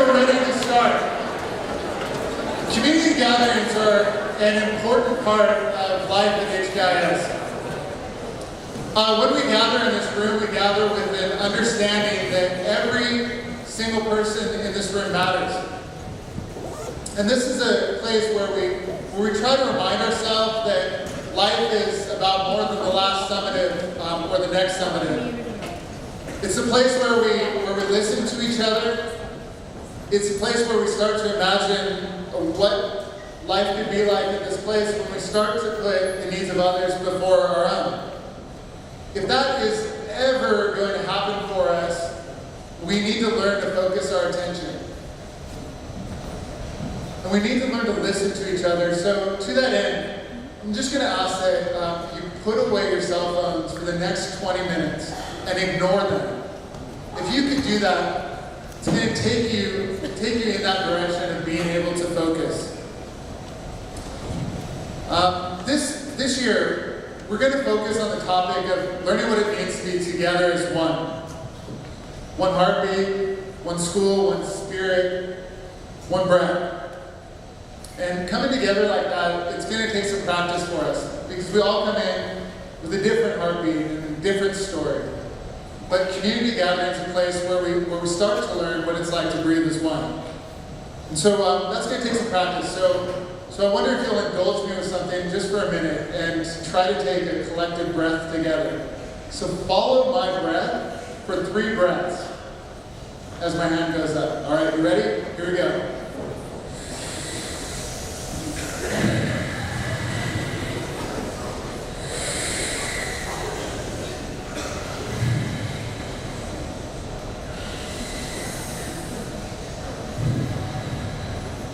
we're ready to start. Community gatherings are an important part of life at HKIS. When we gather in this room, we gather with an understanding that every single person in this room matters. And this is a place where we try to remind ourselves that life is about more than the last summitive or the next summitive. It's a place where we listen to each other. It's a place where we start to imagine what life could be like in this place when we start to put the needs of others before our own. If that is ever going to happen for us, we need to learn to focus our attention. And we need to learn to listen to each other. So to that end, I'm just going to ask that you put away your cell phones for the next 20 minutes and ignore them. If you could do that, it's going to take you in that direction of being able to focus. This year, we're going to focus on the topic of learning what it means to be together as one. One heartbeat, one school, one spirit, one breath. And coming together like that, it's going to take some practice for us, because we all come in with a different heartbeat and a different story. But community gathering is a place where we start to learn what it's like to breathe as one. And so that's going to take some practice. So I wonder if you'll indulge me with something just for a minute and try to take a collective breath together. So follow my breath for 3 breaths as my hand goes up. All right, you ready? Here we go.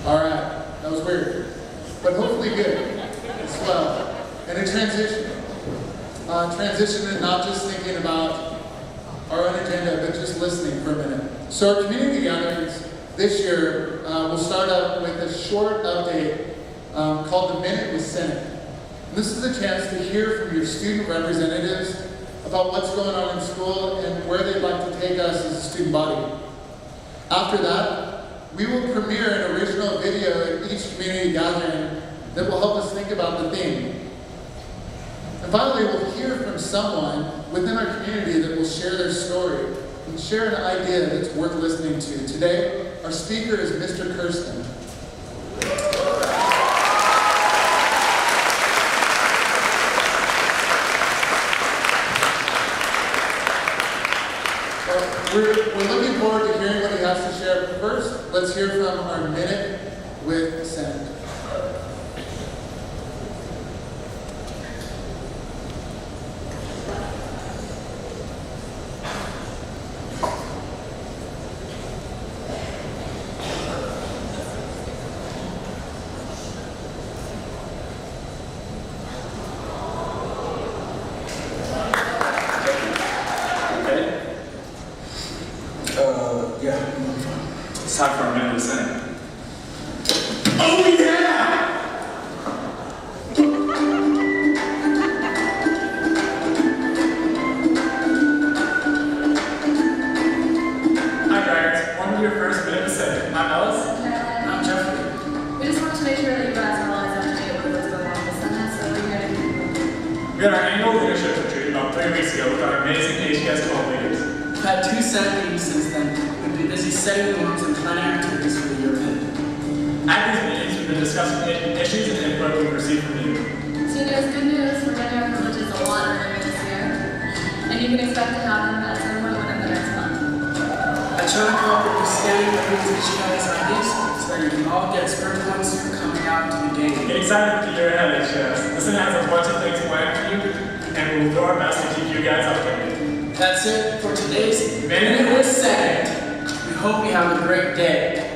All right, that was weird, but hopefully good as well. And a transition. Transition and not just thinking about our own agenda, but just listening for a minute. So our community gatherings this year will start up with a short update called The Minute with Senate. And this is a chance to hear from your student representatives about what's going on in school and where they'd like to take us as a student body. After that, we will premiere an original video at each community gathering that will help us think about the theme. And finally, we'll hear from someone within our community that will share their story and share an idea that's worth listening to. Today, our speaker is Mr. Kersten. We're looking forward to hearing what he has to share. But first, let's hear from our Minute with Senate. It's time for a minute of Senate. Oh yeah! Hi guys, welcome to your first minute of Senate. I'm Ellis. I'm Jeffrey. We just wanted to make sure that you guys are always up to date with what's going on in the Senate, so we're here to We had our annual leadership retreat about 3 weeks ago with our amazing HKIS 12 leaders. We've had 2 Senate meetings since then. We've been busy setting the norms and planning activities for the year ahead. At these meetings, we've been discussing issues and input we've received from you. So you guys, good news, we're getting our privileges a lot earlier this year, and you can expect to have them at some point within the next month. I try to come up with standing meetings each guys ideas so that you can all get spur points for coming out to the game. Get excited for the year ahead, HKIS. This has a bunch of things planned for you, and we'll do our best to keep you guys updated. That's it for today's Minute with Senate. We hope you have a great day.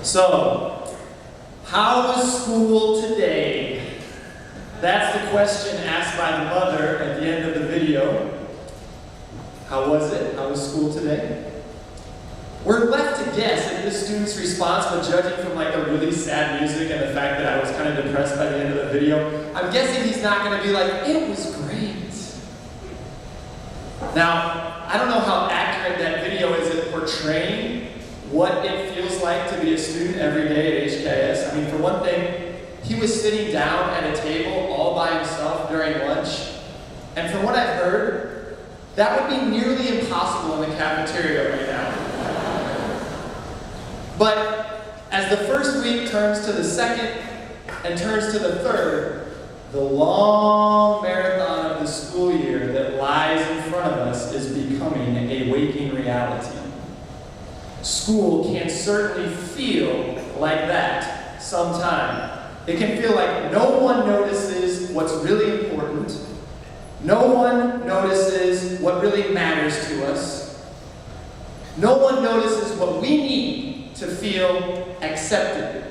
So, how was school today? That's the question asked by the mother at the end of the video. How was it? How was school today? We're left to guess at the student's response, but judging from like the really sad music and the fact that I was kind of depressed by the end of the video, I'm guessing he's not going to be like, it was great. Now, I don't know how accurate that video is at portraying what it feels like to be a student every day at HKIS. I mean, for one thing, he was sitting down at a table all by himself during lunch, and from what I've heard, that would be nearly impossible in the cafeteria right now. But as the first week turns to the second and turns to the third, the long marathon of the school year that lies in front of us is becoming a waking reality. School can certainly feel like that sometime. It can feel like no one notices what's really important. No one notices what really matters to us. No one notices what we need to feel accepted.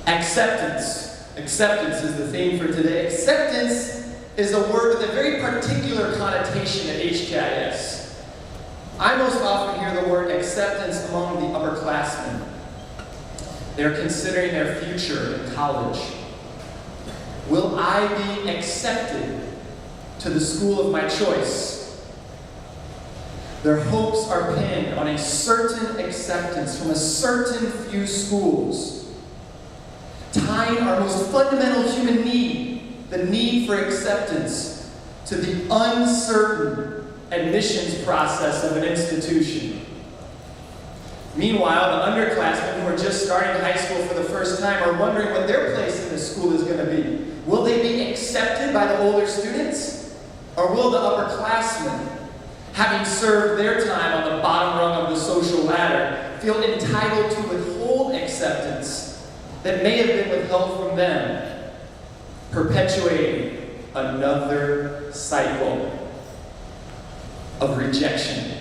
Acceptance. Acceptance is the theme for today. Acceptance is a word with a very particular connotation at HKIS. I most often hear the word acceptance among the upperclassmen. They're considering their future in college. Will I be accepted to the school of my choice? Their hopes are pinned on a certain acceptance from a certain few schools, tying our most fundamental human need, the need for acceptance, to the uncertain admissions process of an institution. Meanwhile, the underclassmen who are just starting high school for the first time are wondering what their place in the school is going to be. Will they be accepted by the older students? Or will the upperclassmen, having served their time on the bottom rung of the social ladder, feel entitled to withhold acceptance that may have been withheld from them, perpetuating another cycle of rejection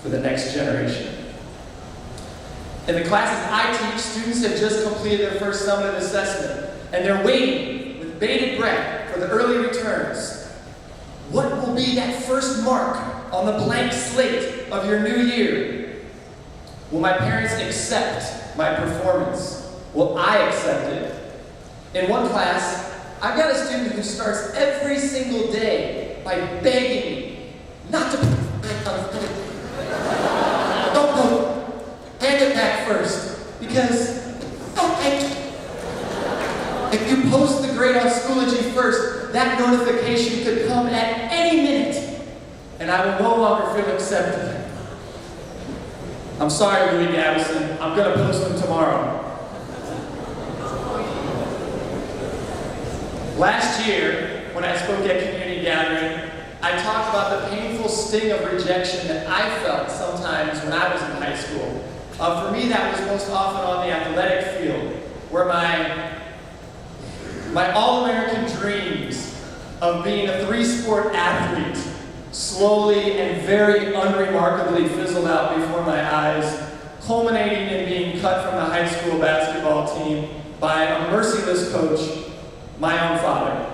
for the next generation? In the classes I teach, students have just completed their first summative assessment, and they're waiting with bated breath for the early returns. What will be that first mark on the blank slate of your new year? Will my parents accept my performance? Will I accept it? In one class, I've got a student who starts every single day by begging me not to don't go. Hand it back first. Because if you post the grade on Schoology first, that notification could come at any minute, and I will no longer feel accepted. I'm sorry, Louis Gavison. I'm going to post them tomorrow. Last year, when I spoke at community gathering, I talked about the painful sting of rejection that I felt sometimes when I was in high school. For me, that was most often on the athletic field, where my all-American dreams of being a three-sport athlete slowly and very unremarkably fizzled out before my eyes, culminating in being cut from the high school basketball team by a merciless coach, my own father.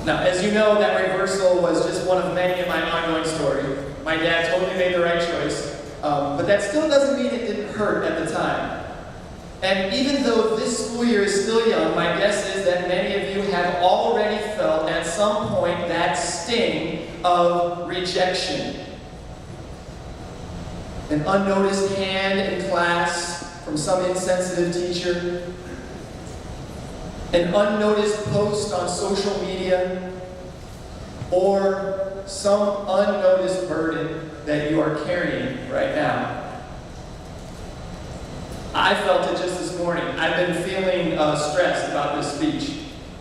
Now, as you know, that reversal was just one of many in my ongoing story. My dad totally made the right choice, but that still doesn't mean it didn't hurt at the time. And even though this school year is still young, my guess is that many of you have already felt at some point that sting of rejection. An unnoticed hand in class from some insensitive teacher, an unnoticed post on social media, or some unnoticed burden that you are carrying right now. I felt it just this morning. I've been feeling stressed about this speech.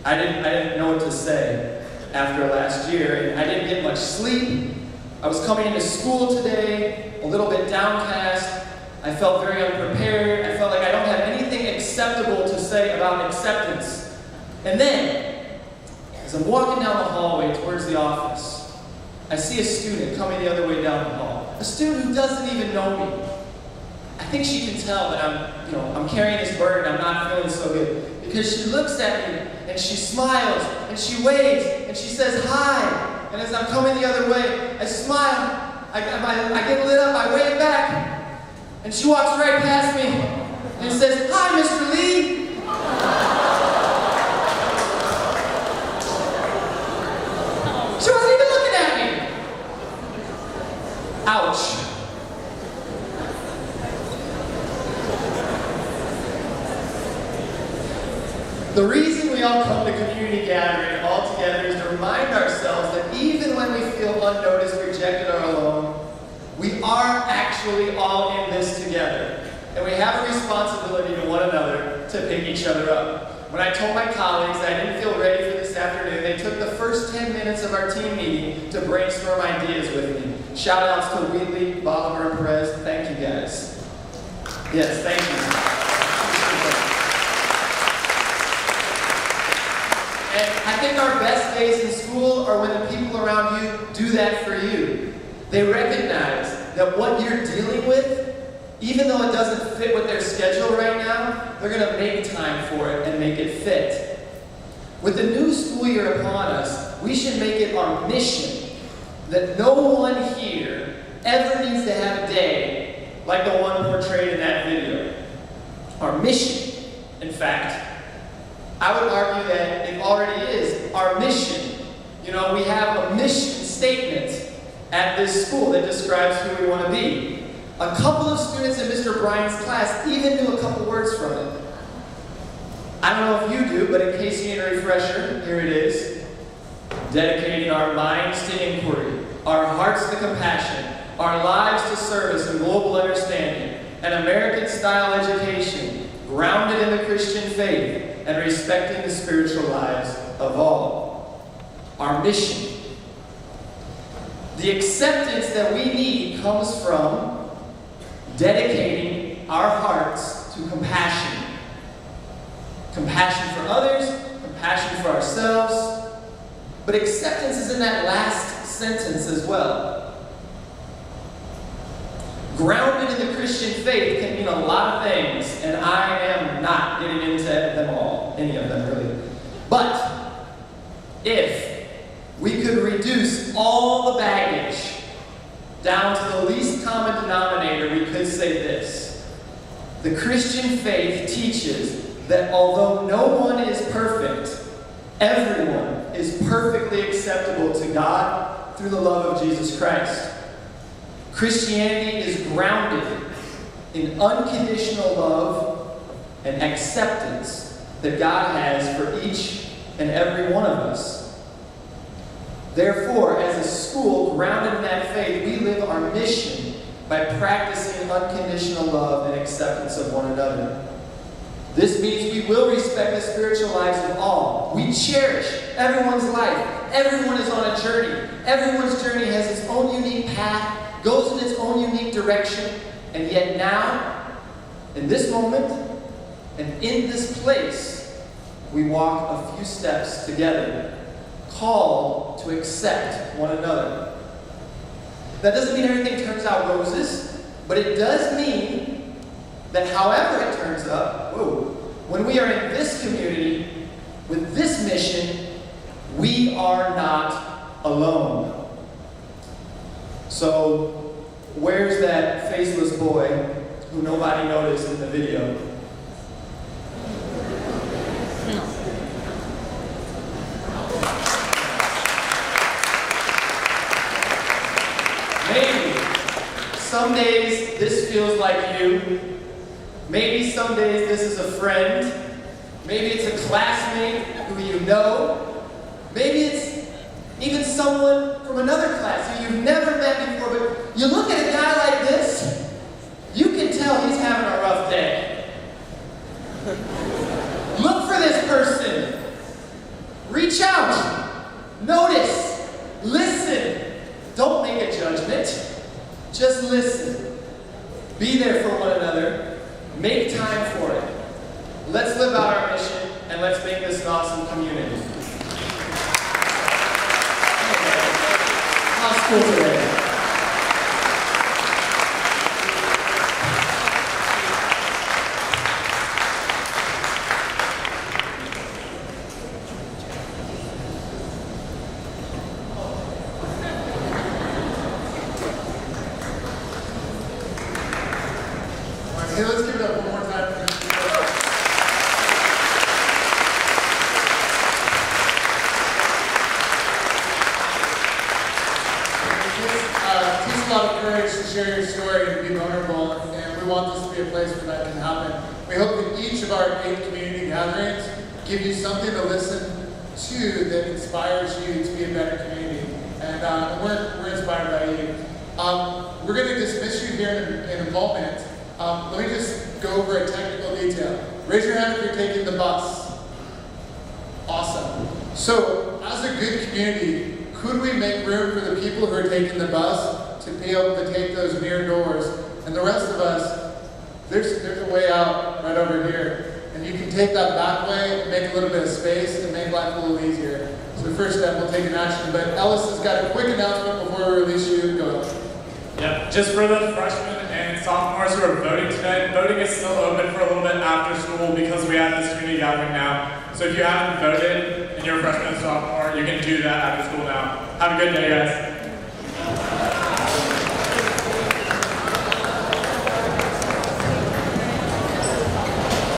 I didn't know what to say after last year, and I didn't get much sleep. I was coming into school today a little bit downcast. I felt very unprepared. I felt like I don't have anything acceptable to say about acceptance. And then, as I'm walking down the hallway towards the office, I see a student coming the other way down the hall. A student who doesn't even know me. I think she can tell that I'm carrying this burden. I'm not feeling so good, because she looks at me and she smiles and she waves and she says hi. And as I'm coming the other way, I smile. I get lit up. I wave back, and she walks right past me and says, "Hi, Mr. Lee." She wasn't even looking at me. Ouch. The reason we all come to community gathering all together is to remind ourselves that even when we feel unnoticed, rejected, or alone, we are actually all in this together. And we have a responsibility to one another to pick each other up. When I told my colleagues that I didn't feel ready for this afternoon, they took the first 10 minutes of our team meeting to brainstorm ideas with me. Shout outs to Wheatley, Bolivar, and Perez. Thank you guys. Yes, thank you. And I think our best days in school are when the people around you do that for you. They recognize that what you're dealing with, even though it doesn't fit with their schedule right now, they're going to make time for it and make it fit. With the new school year upon us, we should make it our mission that no one here ever needs to have a day like the one portrayed in that video. Our mission, in fact, I would argue that it already is our mission. You know, we have a mission statement at this school that describes who we want to be. A couple of students in Mr. Bryan's class even knew a couple words from it. I don't know if you do, but in case you need a refresher, here it is. Dedicating our minds to inquiry, our hearts to compassion, our lives to service and global understanding, an American-style education grounded in the Christian faith and respecting the spiritual lives of all. Our mission. The acceptance that we need comes from dedicating our hearts to compassion. Compassion for others, compassion for ourselves. But acceptance is in that last sentence as well. Grounded in the Christian faith can mean a lot of things, and I am not getting into them all, any of them really. But if we could reduce all the baggage down to the least common denominator, we could say this. The Christian faith teaches that although no one is perfect, everyone is perfectly acceptable to God through the love of Jesus Christ. Christianity is grounded in unconditional love and acceptance that God has for each and every one of us. Therefore, as a school grounded in that faith, we live our mission by practicing unconditional love and acceptance of one another. This means we will respect the spiritual lives of all. We cherish everyone's life. Everyone is on a journey. Everyone's journey has its own unique path, goes in its own unique direction, and yet now, in this moment, and in this place, we walk a few steps together, called to accept one another. That doesn't mean everything turns out roses, but it does mean that however it turns out, when we are in this community, with this mission, we are not alone. So, where's that faceless boy who nobody noticed in the video? Maybe some days this feels like you. Maybe some days this is a friend. Maybe it's a classmate who you know. Maybe it's even someone from another class who you've never met before, but you look at a guy like this, you can tell he's having a rough day. Look for this person. Reach out. Notice. Listen. Don't make a judgment. Just listen. Be there for one another. Make time for it. Let's live out our mission, and let's make this an awesome community. How's school today? Hey, let's give it up one more time. It takes a lot of courage to share your story and to be vulnerable, and we want this to be a place where that can happen. We hope that each of our 8 community gatherings give you something to listen to that inspires you to be a better community, and we're inspired by you. We're going to dismiss you here in a moment. Let me just go over a technical detail. Raise your hand if you're taking the bus. Awesome. So, as a good community, could we make room for the people who are taking the bus to be able to take those mirror doors? And the rest of us, there's a way out right over here. And you can take that back way, make a little bit of space, and make life a little easier. So the first step, we'll take an action. But Ellis has got a quick announcement before we release you. Go ahead. Yep, just for the freshmen and sophomores who are voting tonight, voting is still open for a little bit after school because we have this community gathering now. So if you haven't voted and you're a freshman and sophomore, you can do that after school now. Have a good day, guys.